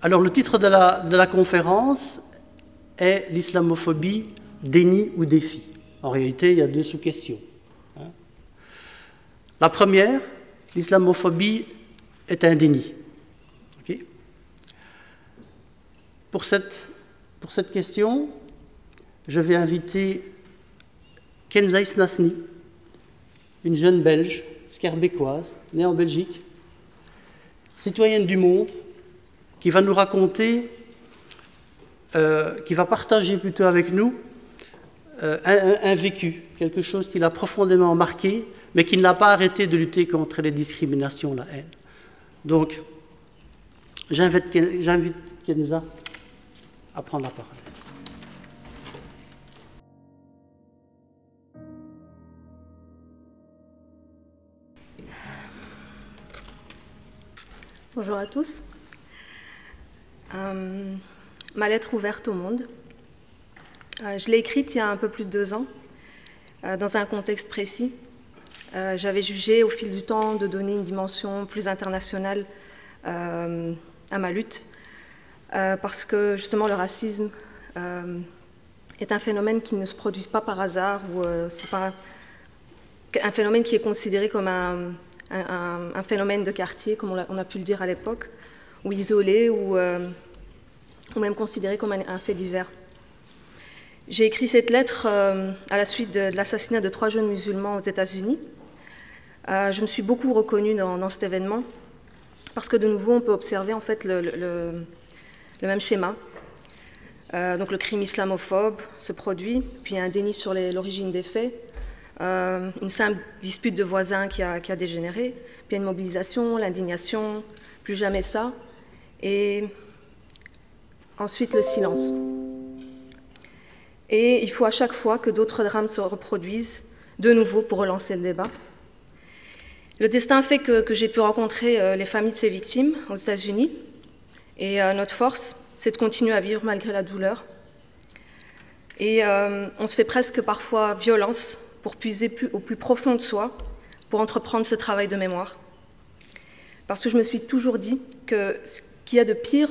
Alors, le titre de la conférence est « L'islamophobie, déni ou défi ». En réalité, il y a deux sous-questions. La première, l'islamophobie est un déni. Okay. Pour cette question, je vais inviter Kenza Isnasni, une jeune Belge, skerbécoise, née en Belgique, citoyenne du monde, qui va nous raconter, qui va partager plutôt avec nous un vécu, quelque chose qui l'a profondément marqué, mais qui n'a pas arrêté de lutter contre les discriminations, la haine. Donc, j'invite Kenza à prendre la parole. Bonjour à tous. Ma lettre ouverte au monde. Je l'ai écrite il y a un peu plus de 2 ans, dans un contexte précis. J'avais jugé au fil du temps de donner une dimension plus internationale à ma lutte, parce que justement le racisme est un phénomène qui ne se produit pas par hasard, ou c'est pas un phénomène qui est considéré comme un phénomène de quartier, comme on a pu le dire à l'époque, ou isolé, ou même considéré comme un fait divers. J'ai écrit cette lettre à la suite de l'assassinat de 3 jeunes musulmans aux États-Unis. Je me suis beaucoup reconnue dans cet événement, parce que de nouveau, on peut observer en fait le même schéma. Donc le crime islamophobe se produit, puis un déni sur l'origine des faits, une simple dispute de voisins qui a dégénéré, puis une mobilisation, l'indignation, plus jamais ça, et ensuite le silence. Et il faut à chaque fois que d'autres drames se reproduisent, de nouveau pour relancer le débat. Le destin a fait que j'ai pu rencontrer les familles de ces victimes aux États-Unis, et notre force, c'est de continuer à vivre malgré la douleur. Et on se fait presque parfois violence pour puiser au plus profond de soi, pour entreprendre ce travail de mémoire. Parce que je me suis toujours dit que ce qu'il y a de pire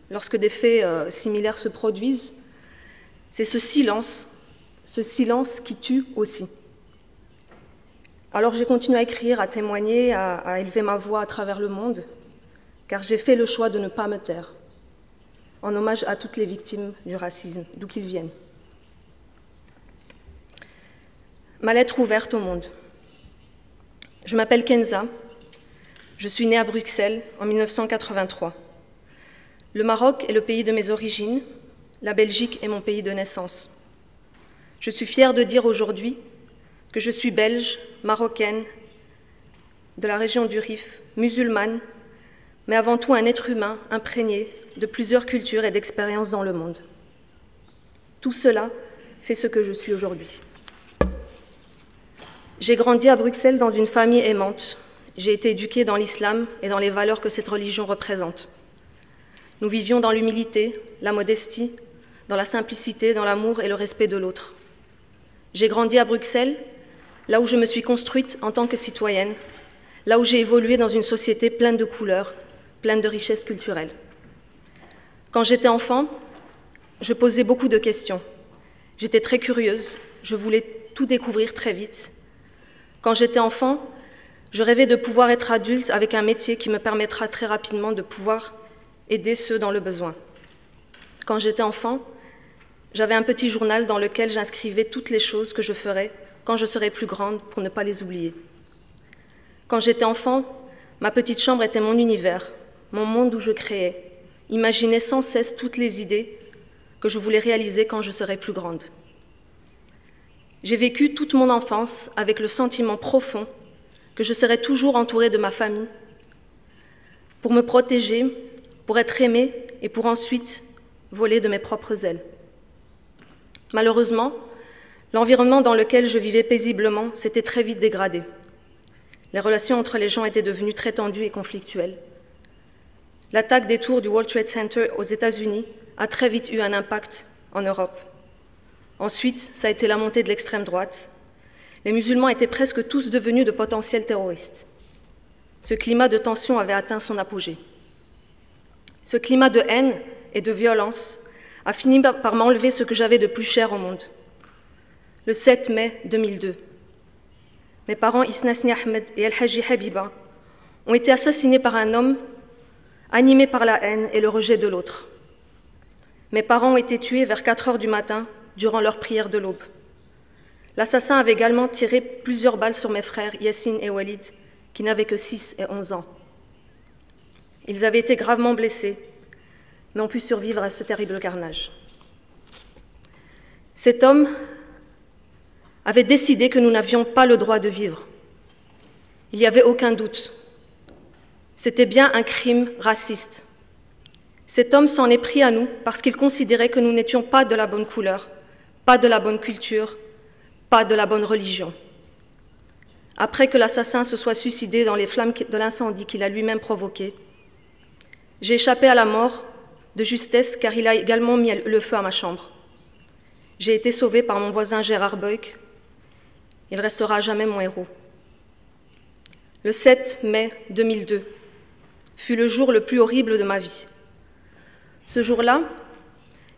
lorsque des faits similaires se produisent, c'est ce silence qui tue aussi. Alors j'ai continué à écrire, à témoigner, à élever ma voix à travers le monde, car j'ai fait le choix de ne pas me taire, en hommage à toutes les victimes du racisme, d'où qu'ils viennent. Ma lettre ouverte au monde. Je m'appelle Kenza, je suis née à Bruxelles en 1983. Le Maroc est le pays de mes origines, la Belgique est mon pays de naissance. Je suis fière de dire aujourd'hui que je suis belge, marocaine, de la région du Rif, musulmane, mais avant tout un être humain imprégné de plusieurs cultures et d'expériences dans le monde. Tout cela fait ce que je suis aujourd'hui. J'ai grandi à Bruxelles dans une famille aimante. J'ai été éduquée dans l'islam et dans les valeurs que cette religion représente. Nous vivions dans l'humilité, la modestie, dans la simplicité, dans l'amour et le respect de l'autre. J'ai grandi à Bruxelles, là où je me suis construite en tant que citoyenne, là où j'ai évolué dans une société pleine de couleurs, pleine de richesses culturelles. Quand j'étais enfant, je posais beaucoup de questions. J'étais très curieuse, je voulais tout découvrir très vite. Quand j'étais enfant, je rêvais de pouvoir être adulte avec un métier qui me permettra très rapidement de pouvoir aider ceux dans le besoin. Quand j'étais enfant, j'avais un petit journal dans lequel j'inscrivais toutes les choses que je ferais quand je serais plus grande pour ne pas les oublier. Quand j'étais enfant, ma petite chambre était mon univers, mon monde où je créais, imaginais sans cesse toutes les idées que je voulais réaliser quand je serais plus grande. J'ai vécu toute mon enfance avec le sentiment profond que je serais toujours entourée de ma famille, pour me protéger, pour être aimée et pour ensuite voler de mes propres ailes. Malheureusement, l'environnement dans lequel je vivais paisiblement s'était très vite dégradé. Les relations entre les gens étaient devenues très tendues et conflictuelles. L'attaque des tours du World Trade Center aux États-Unis a très vite eu un impact en Europe. Ensuite, ça a été la montée de l'extrême droite. Les musulmans étaient presque tous devenus de potentiels terroristes. Ce climat de tension avait atteint son apogée. Ce climat de haine et de violence a fini par m'enlever ce que j'avais de plus cher au monde. Le 7 mai 2002, mes parents Isnasni Ahmed et El Haji Habiba ont été assassinés par un homme animé par la haine et le rejet de l'autre. Mes parents ont été tués vers 4 heures du matin durant leur prière de l'aube. L'assassin avait également tiré plusieurs balles sur mes frères Yassine et Walid, qui n'avaient que 6 et 11 ans. Ils avaient été gravement blessés, mais ont pu survivre à ce terrible carnage. Cet homme avait décidé que nous n'avions pas le droit de vivre. Il n'y avait aucun doute. C'était bien un crime raciste. Cet homme s'en est pris à nous parce qu'il considérait que nous n'étions pas de la bonne couleur, pas de la bonne culture, pas de la bonne religion. Après que l'assassin se soit suicidé dans les flammes de l'incendie qu'il a lui-même provoqué, j'ai échappé à la mort de justesse car il a également mis le feu à ma chambre. J'ai été sauvée par mon voisin Gérard Beuk. Il restera à jamais mon héros. Le 7 mai 2002 fut le jour le plus horrible de ma vie. Ce jour-là,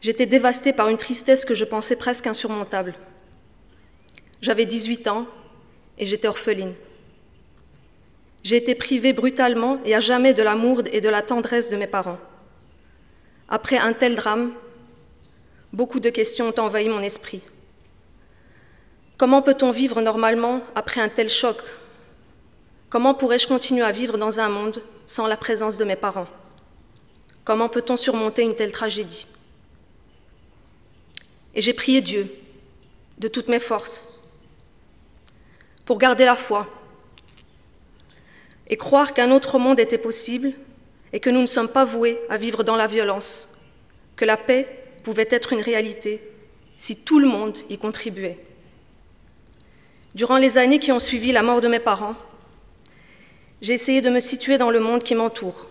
j'étais dévastée par une tristesse que je pensais presque insurmontable. J'avais 18 ans et j'étais orpheline. J'ai été privée brutalement et à jamais de l'amour et de la tendresse de mes parents. Après un tel drame, beaucoup de questions ont envahi mon esprit. Comment peut-on vivre normalement après un tel choc? Comment pourrais-je continuer à vivre dans un monde sans la présence de mes parents? Comment peut-on surmonter une telle tragédie? Et j'ai prié Dieu de toutes mes forces pour garder la foi et croire qu'un autre monde était possible et que nous ne sommes pas voués à vivre dans la violence, que la paix pouvait être une réalité si tout le monde y contribuait. Durant les années qui ont suivi la mort de mes parents, j'ai essayé de me situer dans le monde qui m'entoure.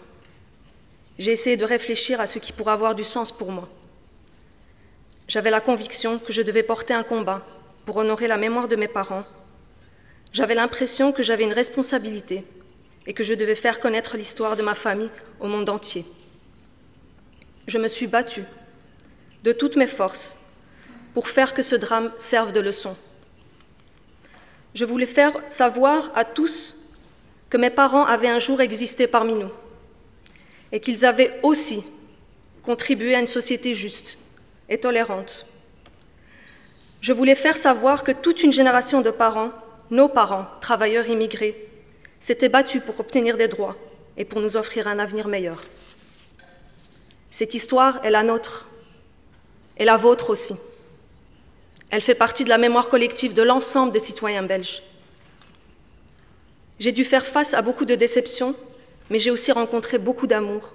J'ai essayé de réfléchir à ce qui pourrait avoir du sens pour moi. J'avais la conviction que je devais porter un combat pour honorer la mémoire de mes parents. J'avais l'impression que j'avais une responsabilité et que je devais faire connaître l'histoire de ma famille au monde entier. Je me suis battue de toutes mes forces pour faire que ce drame serve de leçon. Je voulais faire savoir à tous que mes parents avaient un jour existé parmi nous et qu'ils avaient aussi contribué à une société juste et tolérante. Je voulais faire savoir que toute une génération de parents, nos parents, travailleurs immigrés, s'étaient battus pour obtenir des droits et pour nous offrir un avenir meilleur. Cette histoire est la nôtre et la vôtre aussi. Elle fait partie de la mémoire collective de l'ensemble des citoyens belges. J'ai dû faire face à beaucoup de déceptions, mais j'ai aussi rencontré beaucoup d'amour,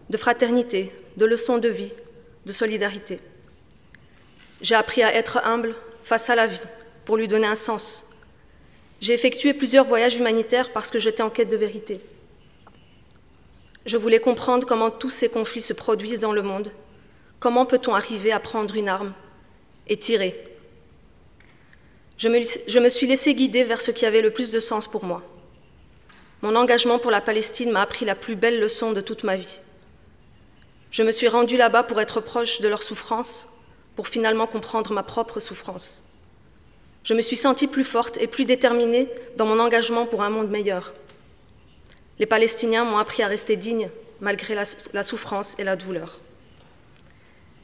de fraternité, de leçons de vie, de solidarité. J'ai appris à être humble face à la vie, pour lui donner un sens. J'ai effectué plusieurs voyages humanitaires parce que j'étais en quête de vérité. Je voulais comprendre comment tous ces conflits se produisent dans le monde. Comment peut-on arriver à prendre une arme et tirer? Je me suis laissée guider vers ce qui avait le plus de sens pour moi. Mon engagement pour la Palestine m'a appris la plus belle leçon de toute ma vie. Je me suis rendue là-bas pour être proche de leur souffrance, pour finalement comprendre ma propre souffrance. Je me suis sentie plus forte et plus déterminée dans mon engagement pour un monde meilleur. Les Palestiniens m'ont appris à rester dignes malgré la souffrance et la douleur.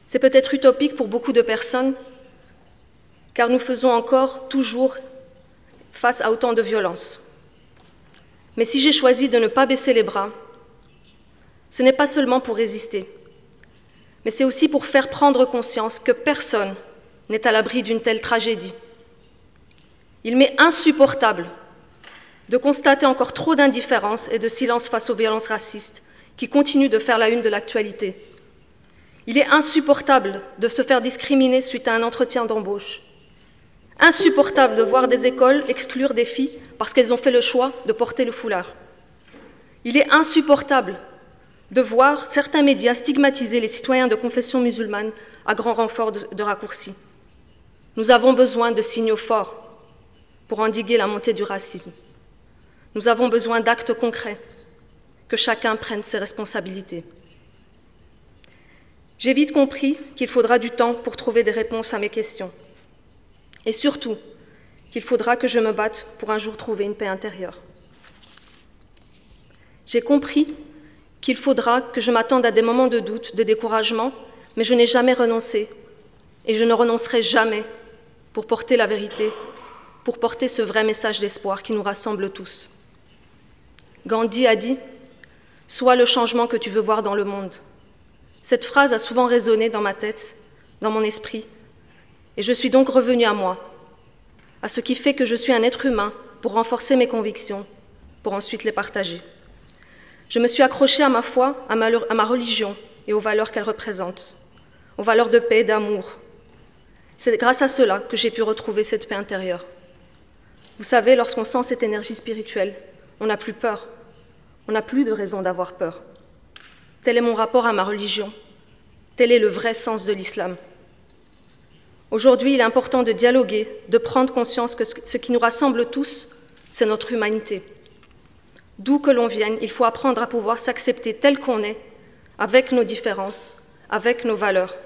C'est peut-être utopique pour beaucoup de personnes, car nous faisons encore toujours face à autant de violence. Mais si j'ai choisi de ne pas baisser les bras, ce n'est pas seulement pour résister, mais c'est aussi pour faire prendre conscience que personne n'est à l'abri d'une telle tragédie. Il m'est insupportable de constater encore trop d'indifférence et de silence face aux violences racistes qui continuent de faire la une de l'actualité. Il est insupportable de se faire discriminer suite à un entretien d'embauche. Insupportable de voir des écoles exclure des filles parce qu'elles ont fait le choix de porter le foulard. Il est insupportable de voir certains médias stigmatiser les citoyens de confession musulmane à grand renfort de raccourcis. Nous avons besoin de signaux forts pour endiguer la montée du racisme. Nous avons besoin d'actes concrets, que chacun prenne ses responsabilités. J'ai vite compris qu'il faudra du temps pour trouver des réponses à mes questions. Et surtout, qu'il faudra que je me batte pour un jour trouver une paix intérieure. J'ai compris qu'il faudra que je m'attende à des moments de doute, de découragement, mais je n'ai jamais renoncé et je ne renoncerai jamais pour porter la vérité, pour porter ce vrai message d'espoir qui nous rassemble tous. Gandhi a dit « Sois le changement que tu veux voir dans le monde ». Cette phrase a souvent résonné dans ma tête, dans mon esprit, et je suis donc revenue à moi, à ce qui fait que je suis un être humain pour renforcer mes convictions, pour ensuite les partager. Je me suis accrochée à ma foi, à ma religion et aux valeurs qu'elle représente, aux valeurs de paix et d'amour. C'est grâce à cela que j'ai pu retrouver cette paix intérieure. Vous savez, lorsqu'on sent cette énergie spirituelle, on n'a plus peur, on n'a plus de raison d'avoir peur. Tel est mon rapport à ma religion, tel est le vrai sens de l'islam. Aujourd'hui, il est important de dialoguer, de prendre conscience que ce qui nous rassemble tous, c'est notre humanité. D'où que l'on vienne, il faut apprendre à pouvoir s'accepter tel qu'on est, avec nos différences, avec nos valeurs.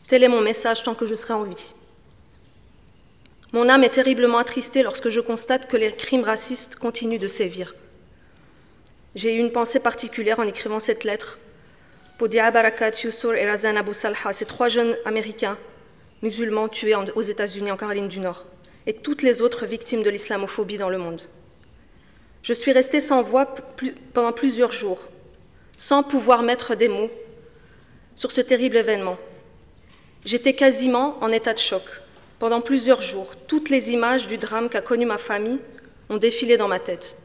Tel est mon message tant que je serai en vie. Mon âme est terriblement attristée lorsque je constate que les crimes racistes continuent de sévir. J'ai eu une pensée particulière en écrivant cette lettre pour Dia Barakat, Yusur et Razan Abu Salha, ces 3 jeunes Américains musulmans tués aux États-Unis, en Caroline du Nord, et toutes les autres victimes de l'islamophobie dans le monde. Je suis restée sans voix pendant plusieurs jours, sans pouvoir mettre des mots sur ce terrible événement. J'étais quasiment en état de choc. Pendant plusieurs jours, toutes les images du drame qu'a connu ma famille ont défilé dans ma tête.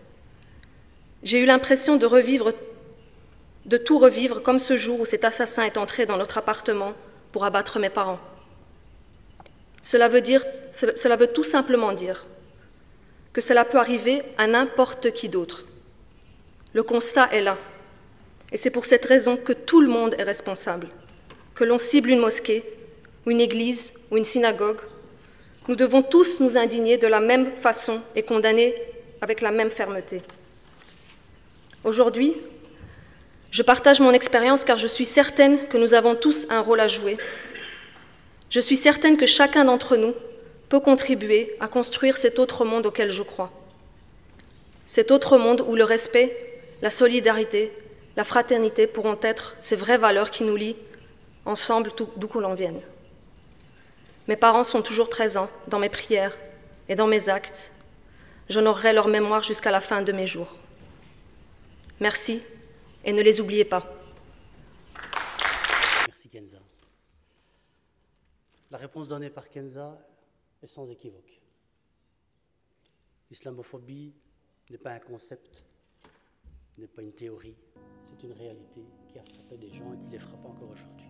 J'ai eu l'impression de tout revivre comme ce jour où cet assassin est entré dans notre appartement pour abattre mes parents. Cela veut tout simplement dire que cela peut arriver à n'importe qui d'autre. Le constat est là. Et c'est pour cette raison que tout le monde est responsable. Que l'on cible une mosquée, ou une église, ou une synagogue, nous devons tous nous indigner de la même façon et condamner avec la même fermeté. Aujourd'hui, je partage mon expérience car je suis certaine que nous avons tous un rôle à jouer. Je suis certaine que chacun d'entre nous peut contribuer à construire cet autre monde auquel je crois. Cet autre monde où le respect, la solidarité, la fraternité pourront être ces vraies valeurs qui nous lient ensemble d'où que l'on vienne. Mes parents sont toujours présents dans mes prières et dans mes actes. J'honorerai leur mémoire jusqu'à la fin de mes jours. Merci et ne les oubliez pas. Merci Kenza. La réponse donnée par Kenza est sans équivoque. L'islamophobie n'est pas un concept, n'est pas une théorie, c'est une réalité qui a frappé des gens et qui les frappe encore aujourd'hui.